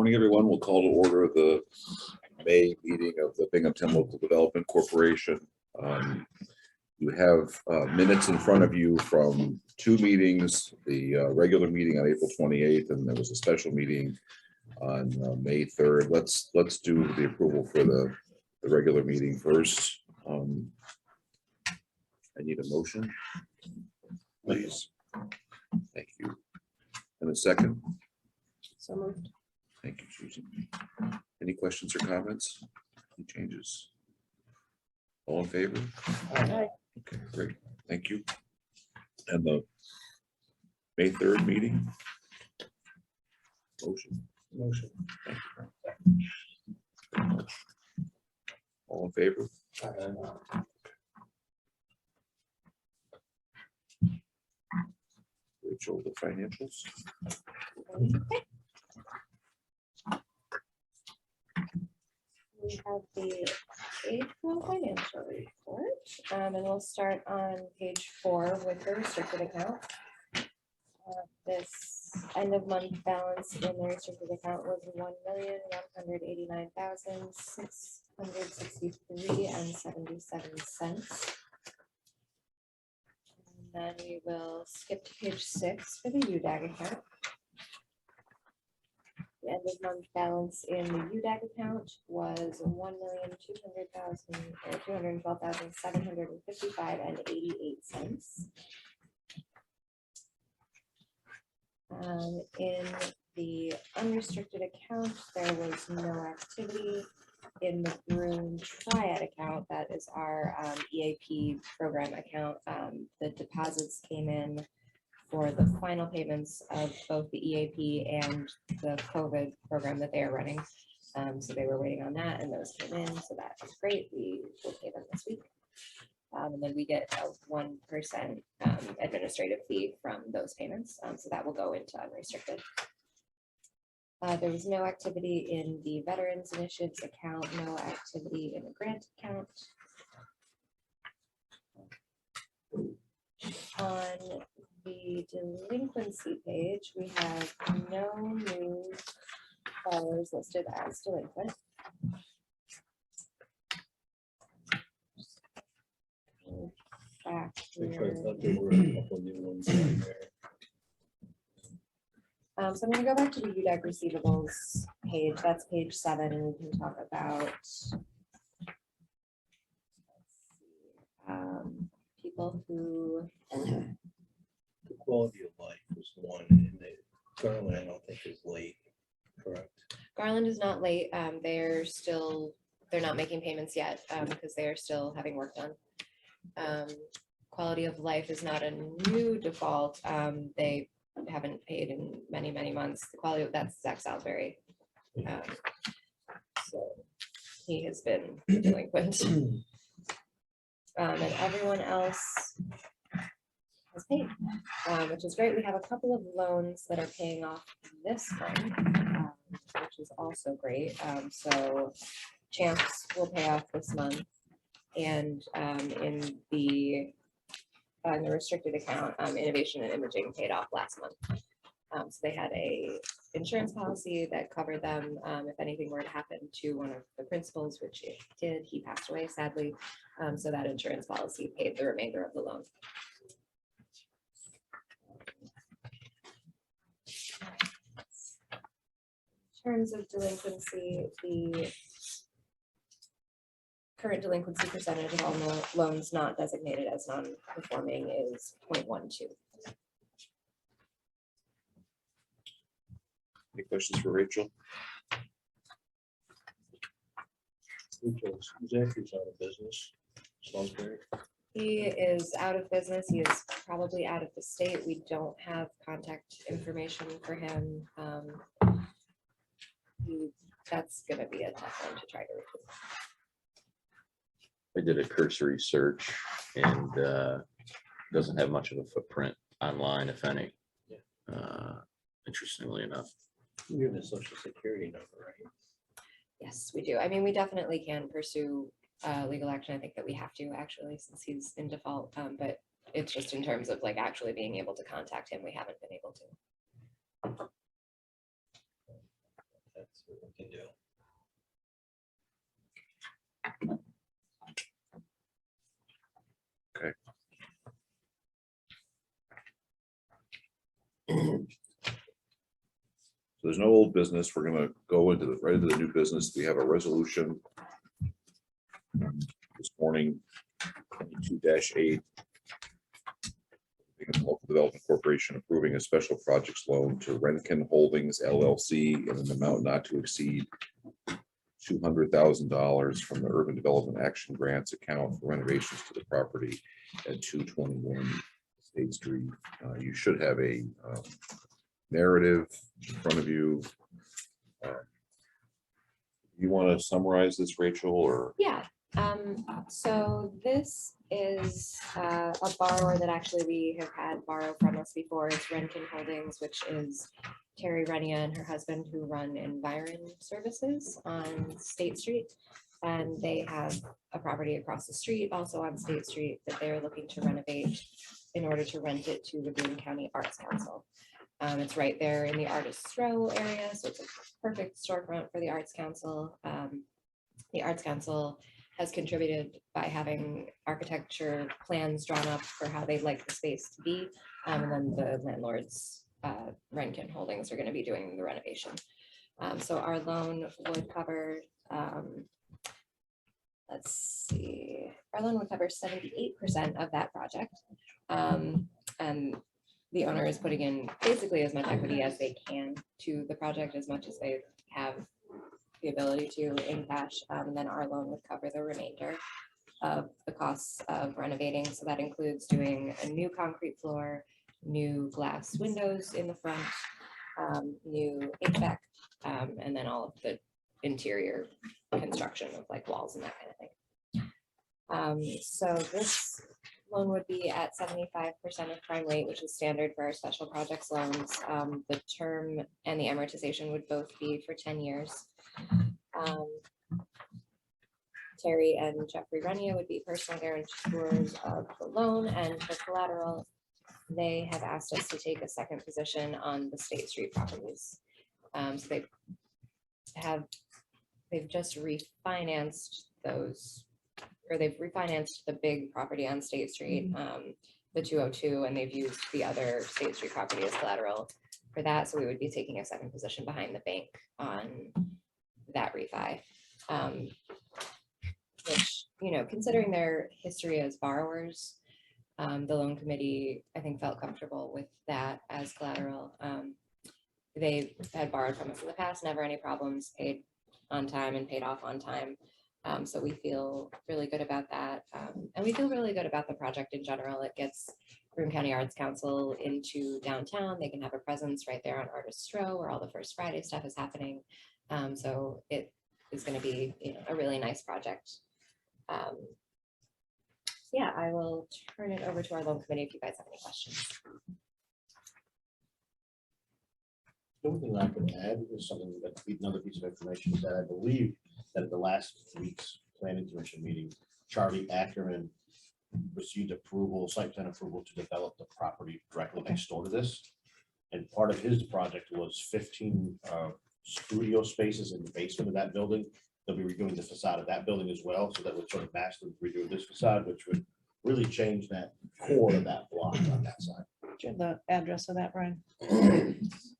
Morning, everyone. We'll call to order the May meeting of the Binghamton Local Development Corporation. You have minutes in front of you from two meetings, the regular meeting on April 28th, and there was a special meeting on May 3rd. Let's do the approval for the regular meeting first. I need a motion, please. Thank you. And a second. So moved. Thank you, Susan. Any questions or comments? Any changes? All in favor? Aye. Okay, great. Thank you. And the May 3rd meeting? Motion. Thank you. All in favor? Rachel, the financials. We have the April financial report, and we'll start on page 4 with the restricted account. This end of month balance in the restricted account was $1,189,663.77. And then we will skip to page 6 for the UDAG account. The end of month balance in the UDAG account was $212,755.88. In the unrestricted account, there was no activity. In the Broome Triad account, that is our EAP program account, the deposits came in for the final payments of both the EAP and the COVID program that they are running. So they were waiting on that, and those came in, so that is great. We will pay them this week. And then we get a 1% administrative fee from those payments. So that will go into unrestricted. There was no activity in the Veterans Initiatives account, no activity in the grant account. On the delinquency page, we have no new borrowers listed as delinquent. Back here. So I'm going to go back to the UDAG receivables page. That's page 7, and we can talk about people who. The quality of life was one, and Garland, I don't think is late, correct? Garland is not late. They're not making payments yet because they are still having work done. Quality of life is not a new default. They haven't paid in many months. The quality of that's Zach Salisbury. So he has been delinquent. And everyone else has paid, which is great. We have a couple of loans that are paying off this month, which is also great. So Champs will pay off this month, and in the restricted account, Innovation and Imaging paid off last month. So they had a insurance policy that covered them if anything were to happen to one of the principals, which it did. He passed away, sadly. So that insurance policy paid the remainder of the loan. In terms of delinquency, the current delinquency percentage of all loans not designated as non-performing is 0.12. Any questions for Rachel? Zach is out of business. Salisbury. He is out of business. He is probably out of the state. We don't have contact information for him. That's going to be a tough one to try to recruit. I did a cursory search and doesn't have much of a footprint online, if any. Interestingly enough. You have the social security number, right? Yes, we do. I mean, we definitely can pursue legal action. I think that we have to actually, since he's in default, but it's just in terms of like actually being able to contact him, we haven't been able to. That's what we can do. So there's no old business. We're gonna go into the, right into the new business. We have a resolution this morning, 22-8. Local Development Corporation approving a special projects loan to Renken Holdings LLC in an amount not to exceed $200,000 from the Urban Development Action Grants account for renovations to the property at 221 State Street. You should have a narrative in front of you. You want to summarize this, Rachel, or? Yeah, so this is a borrower that actually we have had borrow from us before. It's Renken Holdings, which is Terry Renia and her husband who run Environ Services on State Street. And they have a property across the street, also on State Street, that they're looking to renovate in order to rent it to the Boone County Arts Council. It's right there in the Artists Row area, so it's a perfect storefront for the Arts Council. The Arts Council has contributed by having architecture plans drawn up for how they'd like the space to be. And then the landlords, Renken Holdings, are going to be doing the renovation. So our loan would cover, let's see, our loan would cover 78% of that project. And the owner is putting in basically as much equity as they can to the project, as much as they have the ability to in cash. And then our loan would cover the remainder of the costs of renovating. So that includes doing a new concrete floor, new glass windows in the front, new HVAC, and then all of the interior construction of like walls and that kind of thing. So this loan would be at 75% of prime rate, which is standard for our special projects loans. The term and the amortization would both be for 10 years. Terry and Jeffrey Renia would be personal guarantors of the loan, and for collateral, they have asked us to take a second position on the State Street properties. So they've just refinanced those, or they've refinanced the big property on State Street, the 202, and they've used the other State Street property as collateral for that. So we would be taking a second position behind the bank on that refi, which, you know, considering their history as borrowers, the loan committee, I think, felt comfortable with that as collateral. They had borrowed from us in the past, never any problems, paid on time and paid off on time. So we feel really good about that. And we feel really good about the project in general. It gets Boone County Arts Council into downtown. They can have a presence right there on Artists Row where all the First Friday stuff is happening. So it is going to be, you know, a really nice project. Yeah, I will turn it over to our loan committee if you guys have any questions. The only thing I could add is something that another piece of information is that I believe that at the last week's planning commission meeting, Charlie Ackerman received approval, site plan approval to develop the property directly next door to this. And part of his project was 15 studio spaces in the basement of that building. They'll be redoing the facade of that building as well. So that would sort of match the redo of this facade, which would really change that core of that block on that side. Do you have the address of that, Brian?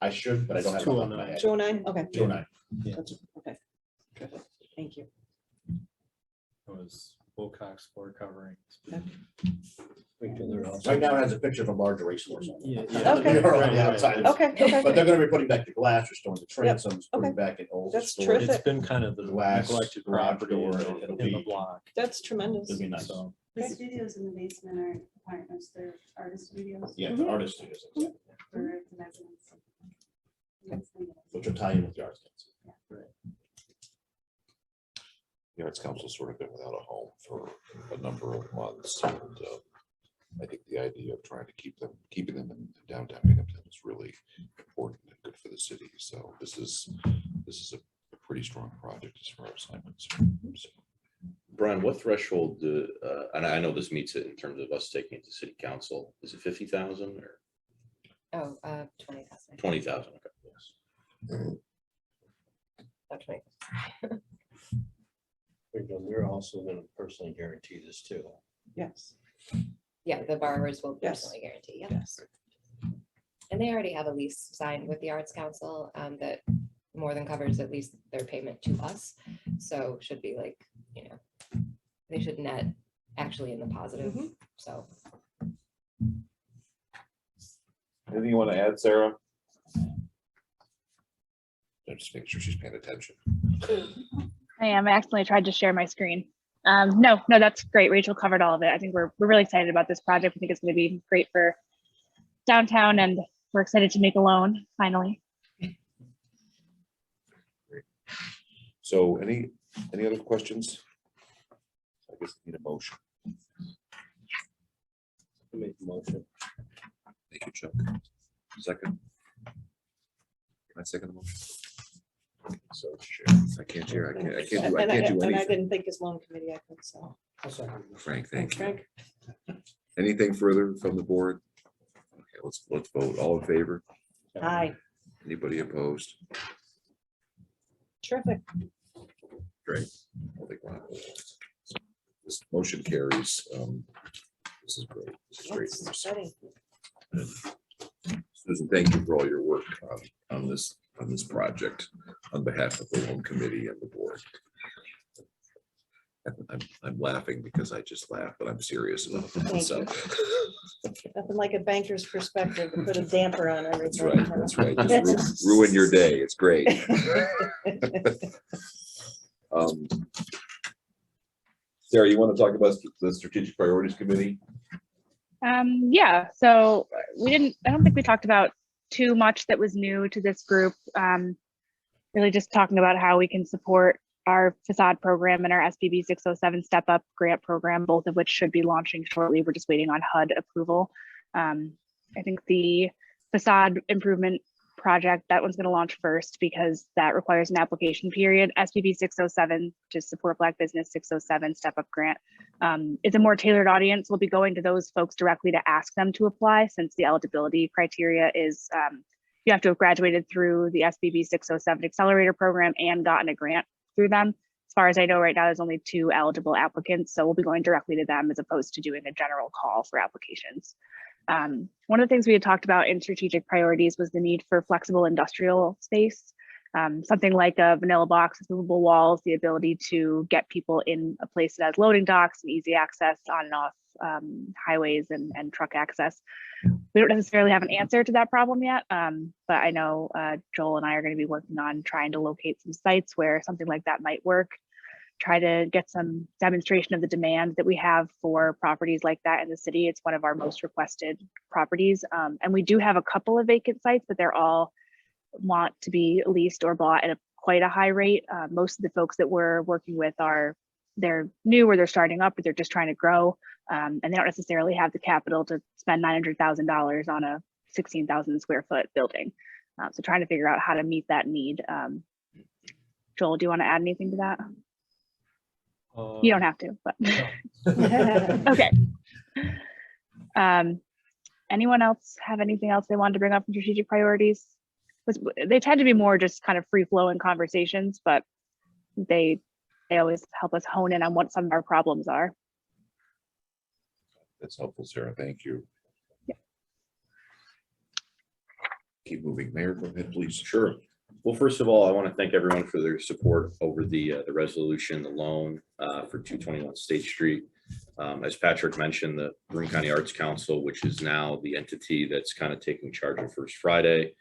I should, but I don't have it on my head. 209, okay. 209. That's- Okay. Terrific. Thank you. Was Wilcox floor covering. Right now it has a picture of a large racehorse on it. Yeah. Okay. They're on the outside. Okay, okay. But they're gonna be putting back the glass, restoring the transoms, putting Okay. back an old. That's storage. terrific. It's been kind of the Glass neglected garage property door, in it'll the be- block. That's tremendous. It'll be nice. So The Okay. studios in the basement are apartments, they're artist studios. Yeah, the artist studios, exactly, For the residents. which will tie in with the arts council. The Arts Council sort of been without a home for a number of months, and I think the idea of trying to keeping them in downtown Binghamton is really important and good for the city. So this is a pretty strong project as far as I'm concerned. So, Brian, what threshold, and I know this meets it in terms of us taking it to city council, is it 50,000 or Oh, 20,000. 20,000? Okay, yes. touch my. We're also gonna personally guarantee this too. Yes, Yeah, the borrowers will Yes. personally guarantee, yeah. yes. And they already have a lease signed with the Arts Council that more than covers at least their payment to us. So should be like, you know, they should net actually in the positive, so. Anything you want to add, Sarah? I'm just making sure she's paying attention. I am. I accidentally tried to share my screen. No, that's great. Rachel covered all of it. I think we're really excited about this project. We think it's going to be great for downtown, and we're excited to make a loan finally. So any other questions? I guess I need a motion. I make the motion. Thank you, Chuck. Second. Can I second the motion? So I can't hear. I can't do And I anything. didn't think as loan committee, I could, so. Frank, thank you. Frank? Anything further from the board? Okay, let's vote. All in favor? Aye, Anybody opposed? terrific. Great. I think we'll have this motion carries. This is great. This is great. That's news. exciting. Susan, thank you for all your work on this project on behalf of the loan committee and the board. I'm laughing because I just laughed, but I'm serious about that. Thank So Nothing like a banker's perspective to put a damper on everything. that's right. That's right. Just ruin your day. It's great. Sarah, you want to talk about the strategic priorities committee? Yeah, so I don't think we talked about too much that was new to this group. Really just talking about how we can support our facade program and our SBB 607 Step Up grant program, both of which should be launching shortly. We're just waiting on HUD approval. I think the facade improvement project, that one's going to launch first because that requires an application period. SBB 607, to support Black Business 607 Step Up grant, is a more tailored audience. We'll be going to those folks directly to ask them to apply, since the eligibility criteria is you have to have graduated through the SBB 607 accelerator program and gotten a grant through them. As far as I know right now, there's only 2 eligible applicants, so we'll be going directly to them as opposed to doing a general call for applications. One of the things we had talked about in strategic priorities was the need for flexible industrial space, something like a vanilla box with movable walls, the ability to get people in a place that has loading docks and easy access on and off highways and truck access. We don't necessarily have an answer to that problem yet, but I know Joel and I are going to be working on trying to locate some sites where something like that might work. Try to get some demonstration of the demand that we have for properties like that in the city. It's one of our most requested properties. And we do have a couple of vacant sites, but they're all want to be leased or bought at quite a high rate. Most of the folks that we're working with they're new, or they're starting up, or they're just trying to grow. And they don't necessarily have the capital to spend $900,000 on a 16,000 square foot building. So trying to figure out how to meet that need. Joel, do you want to add anything to that? You don't have to, but okay. Anyone else have anything else they wanted to bring up in strategic priorities? They tend to be more just kind of free flowing conversations, but they always help us hone in on what some of our problems are. That's helpful, Sarah. Thank you. Yeah. Keep moving. Mayor, go ahead, please. Sure. Well, first of all, I want to thank everyone for their support over the resolution, the loan for 221 State Street. As Patrick mentioned, the Marin County Arts Council, which is now the entity that's kind of taking charge of First Friday,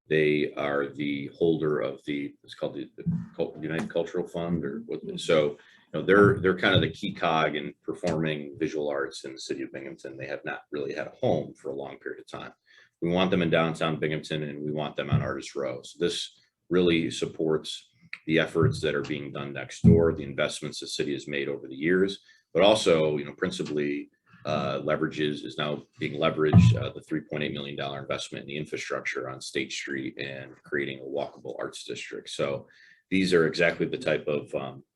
they are the holder of it's called the United Cultural Fund, or what. So, you know, they're kind of the key cog in performing visual arts in the city of Binghamton. They have not really had a home for a long period of time. We want them in downtown Binghamton, and we want them on Artist Row. So this really supports the efforts that are being done next door, the investments the city has made over the years, but also, you know, principally is now being leveraged, the $3.8 million investment in the infrastructure on State Street and creating a walkable arts district. So these are exactly the type of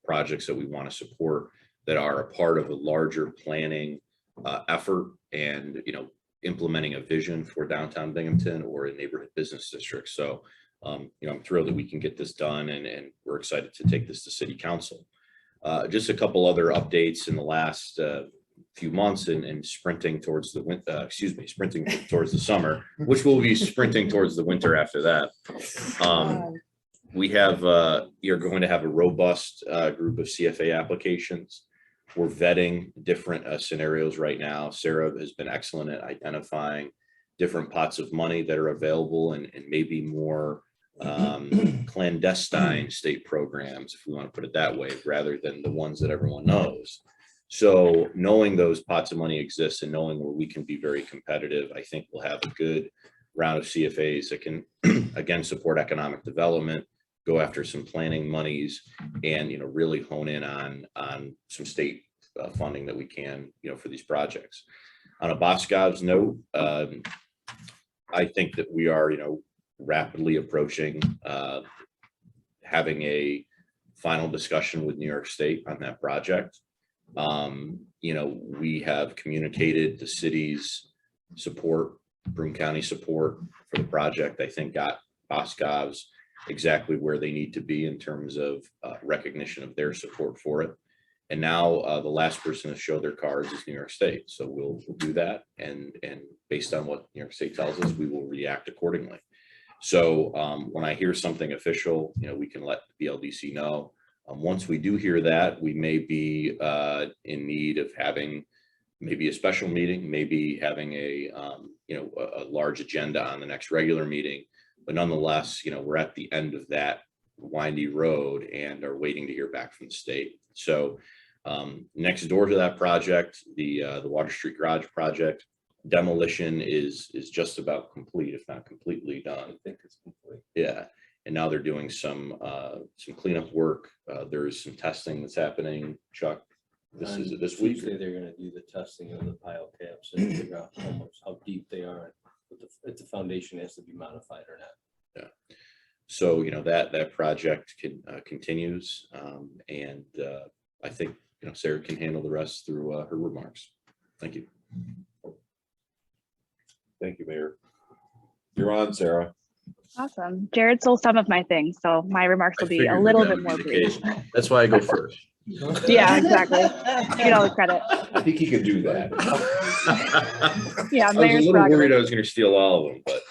projects that we want to support, that are a part of a larger planning effort, and, you know, implementing a vision for downtown Binghamton or a neighborhood business district. So I'm thrilled that we can get this done, and we're excited to take this to city council. Just a couple other updates in the last few months and sprinting towards the winter, sprinting towards the summer, which will be sprinting towards the winter after that. We have, you're going to have a robust group of CFA applications. We're vetting different scenarios right now. Sarah has been excellent at identifying different pots of money that are available and maybe more clandestine state programs, if we want to put it that way, rather than the ones that everyone knows. So knowing those pots of money exist and knowing where we can be very competitive, I think we'll have a good round of CFAs that can, again, support economic development, go after some planning monies, and really hone in on some state funding that we can for these projects. On a Boscov's note, I think that we are rapidly approaching having a final discussion with New York State on that project. We have communicated the city's support, Broome County support for the project. I think got Boscov's exactly where they need to be in terms of recognition of their support for it. And now the last person to show their cards is New York State. So we'll do that. And based on what New York State tells us, we will react accordingly. So when I hear something official, we can let the BLDC know. Once we do hear that, we may be in need of having maybe a special meeting, maybe having a large agenda on the next regular meeting. But nonetheless, we're at the end of that windy road and are waiting to hear back from the state. So next door to that project, the Water Street Garage project, demolition is just about complete, if not completely done. I think it's complete. Yeah, and now they're doing some cleanup work. There's some testing that's happening. Chuck, this week. Tuesday, they're going to do the testing of the pile caps and figure out how deep they are, if the foundation has to be modified or not. Yeah. So that project continues, and I think Sarah can handle the rest through her remarks. Thank you. Thank you, Mayor. You're on, Sarah. Awesome. Jared stole some of my things, so my remarks will be a little bit more brief. That's why I go first. Yeah, exactly. Get all the credit. I think he could do that. Yeah, I was a mayor's little worried prerogative. I was going to steal all of them, but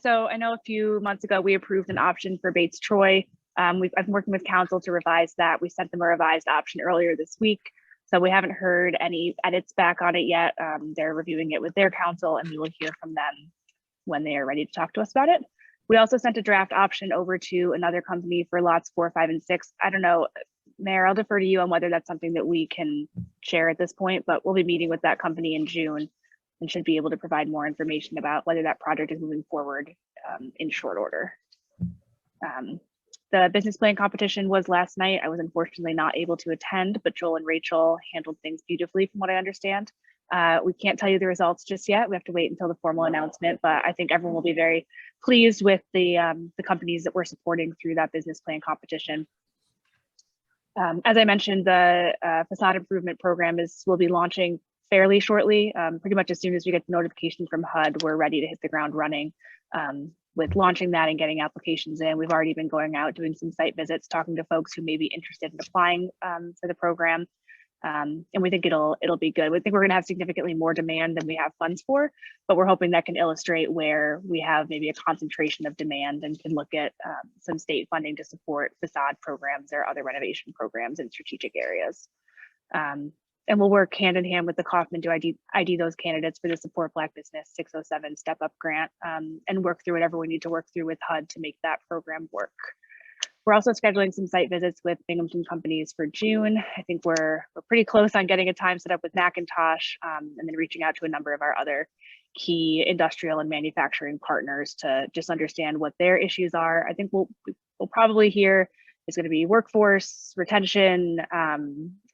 So I know a few months ago, we approved an option for Bates Troy. I've been working with council to revise that. We sent them a revised option earlier this week. So we haven't heard any edits back on it yet. They're reviewing it with their council, and we will hear from them when they are ready to talk to us about it. We also sent a draft option over to another company for lots 4, 5, and 6. I don't know, Mayor, I'll defer to you on whether that's something that we can share at this point, but we'll be meeting with that company in June and should be able to provide more information about whether that project is moving forward in short order. The business plan competition was last night. I was unfortunately not able to attend, but Joel and Rachel handled things beautifully from what I understand. We can't tell you the results just yet. We have to wait until the formal announcement, but I think everyone will be very pleased with the companies that we're supporting through that business plan competition. As I mentioned, the facade improvement program will be launching fairly shortly. Pretty much as soon as we get the notification from HUD, we're ready to hit the ground running with launching that and getting applications in. We've already been going out, doing some site visits, talking to folks who may be interested in applying for the program. And we think it'll be good. We think we're going to have significantly more demand than we have funds for, but we're hoping that can illustrate where we have maybe a concentration of demand and can look at some state funding to support facade programs or other renovation programs in strategic areas. And we'll work hand in hand with the Kaufman to ID those candidates for the Support Black Business 607 Step Up Grant and work through whatever we need to work through with HUD to make that program work. We're also scheduling some site visits with Binghamton companies for June. I think we're pretty close on getting a time set up with Macintosh and then reaching out to a number of our other key industrial and manufacturing partners to just understand what their issues are. I think we'll probably hear is going to be workforce, retention,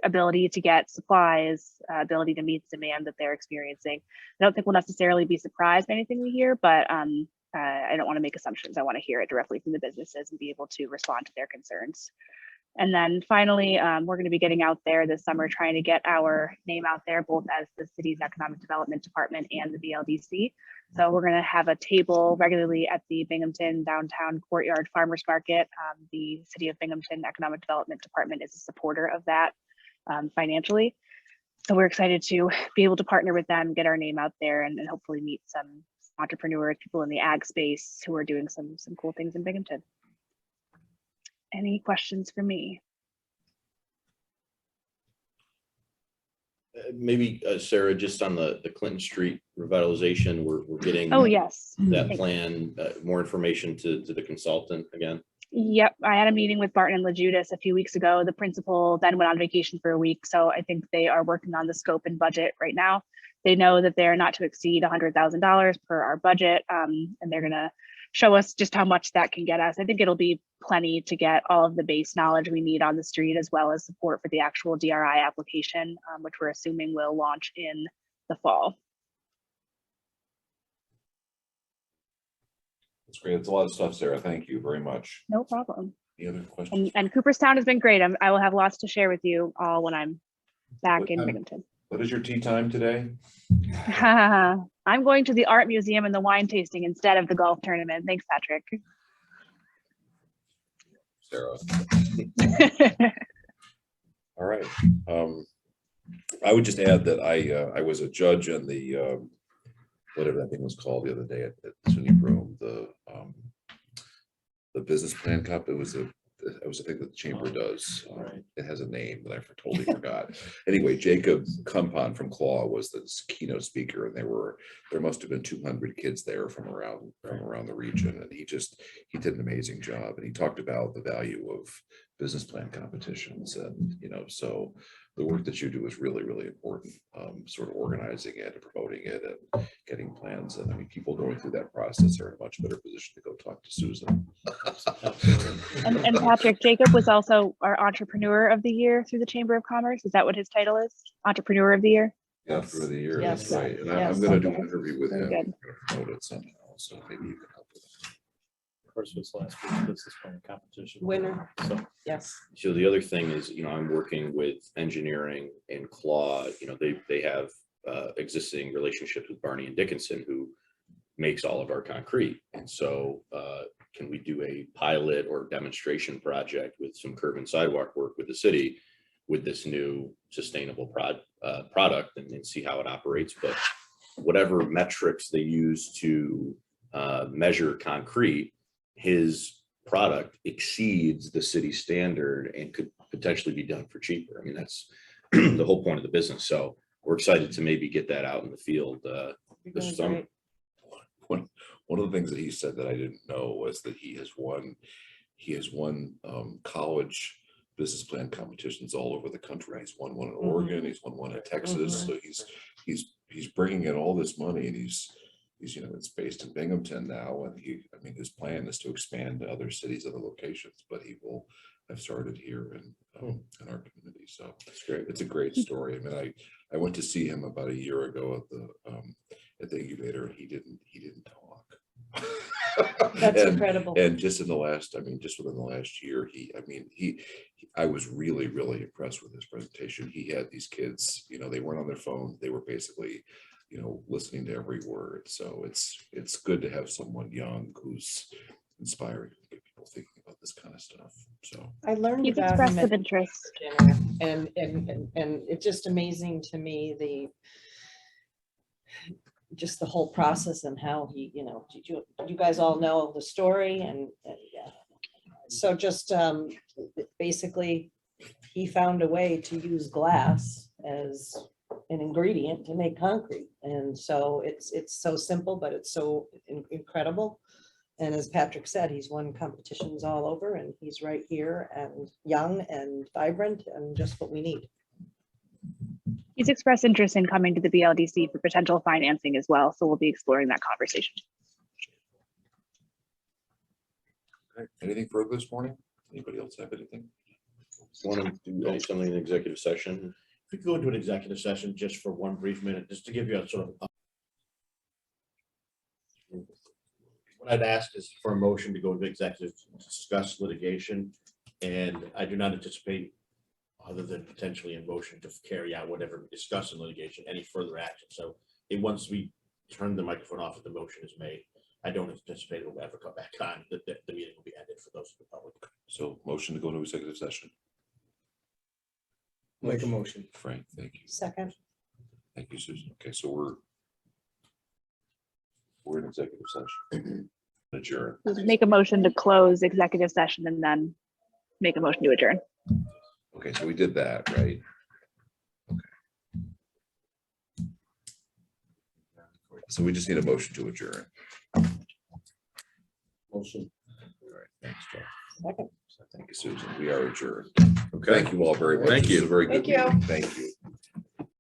ability to get supplies, ability to meet demand that they're experiencing. I don't think we'll necessarily be surprised by anything we hear, but I don't want to make assumptions. I want to hear it directly from the businesses and be able to respond to their concerns. And then finally, we're going to be getting out there this summer, trying to get our name out there, both as the city's economic development department and the BLDC. So we're going to have a table regularly at the Binghamton Downtown Courtyard Farmers Market. The City of Binghamton Economic Development Department is a supporter of that financially. So we're excited to be able to partner with them, get our name out there, and hopefully meet some entrepreneurs, people in the ag space who are doing some cool things in Binghamton. Any questions for me? Maybe Sarah, just on the Clinton Street revitalization, we're getting Oh, yes. that Thanks. plan, more information to the consultant again. Yep, I had a meeting with Barton and LaJudas a few weeks ago. The principal then went on vacation for a week, so I think they are working on the scope and budget right now. They know that they're not to exceed $100,000 per our budget, and they're gonna show us just how much that can get us. I think it'll be plenty to get all of the base knowledge we need on the street, as well as support for the actual DRI application, which we're assuming will launch in the fall. That's great. It's a lot of stuff, Sarah. Thank you very much. No problem. Any other questions? And Cooperstown has been great. I will have lots to share with you all when I'm back What in time? Binghamton. What is your tea time today? I'm going to the art museum and the wine tasting instead of the golf tournament. Thanks, Patrick. Sarah. All right. I would just add that I was a judge in the whatever that thing was called the other day at SUNY Room, the business plan cup. It was a thing that the chamber does. It has a name that I totally forgot. Anyway, Jacob Kumpon from Claw was the keynote speaker, and there must have been 200 kids there from around the region, and he did an amazing job. And he talked about the value of business plan competitions, and so the work that you do is really, really important. Sort of organizing it and promoting it and getting plans. And I mean, people going through that process are in a much better position to go talk to Susan. And Patrick, Jacob was also our Entrepreneur of the Year through the Chamber of Commerce. Is that what his title is? Entrepreneur of the Year? Yeah, through the year. Yes. That's right. And Yes. I'm going to do an interview with Very him. good. I'm going to promote it somehow. So maybe you can help with it. Of course, was last week's business plan competition. Winner. So Yes. So the other thing is, I'm working with engineering and Claw. They have existing relationships with Barney and Dickinson, who makes all of our concrete. And so can we do a pilot or demonstration project with some curb and sidewalk work with the city with this new sustainable product and see how it operates? But whatever metrics they use to measure concrete, his product exceeds the city standard and could potentially be done for cheaper. I mean, that's the whole point of the business. So we're excited to maybe get that out in the field this summer. One of the things that he said that I didn't know was that he has won college business plan competitions all over the country. He's won one in Oregon. He's won one in Texas. So he's bringing in all this money, and he's it's based in Binghamton now, and his plan is to expand to other cities, other locations, but he will have started here in our community. So That's great. it's a great story. I mean, I went to see him about a year ago at the incubator, and he didn't talk. That's And- incredible. And just within the last year, I was really, really impressed with his presentation. He had these kids, they weren't on their phone. They were basically, listening to every word. So it's good to have someone young who's inspiring to get people thinking about this kind of stuff. So I learned He's about him expressed at some interest. dinner, and it's just amazing to me, just the whole process and how he, you guys all know the story, and yeah. So just basically he found a way to use glass as an ingredient to make concrete. And so it's so simple, but it's so incredible. And as Patrick said, he's won competitions all over, and he's right here and young and vibrant and just what we need. He's expressed interest in coming to the BLDC for potential financing as well. So we'll be exploring that conversation. okay. Anything further this morning? Anybody else have anything? Want to do something in executive session? If we could go into an executive session just for one brief minute, just to give you a sort of. What I'd ask is for a motion to go into executive to discuss litigation And I do not anticipate, other than potentially in motion to carry out whatever we discuss in litigation, any further action. So once we turn the microphone off and the motion is made, I don't anticipate it will ever come back on. The meeting will be ended for those in the public. So motion to go into executive session. Make a motion. Frank, thank you. Second, Thank you, Susan. Okay, so we're in executive session. Adjourn. Make a motion to close executive session and then make a motion to adjourn. Okay, so we did that, right? Okay. So we just need a motion to adjourn. Motion. All right, thanks, Jeff. second. Thank you, Susan. We are adjourned. Okay. Thank you all very much. Thank This is you. a very good Thank you. meeting. Thank you.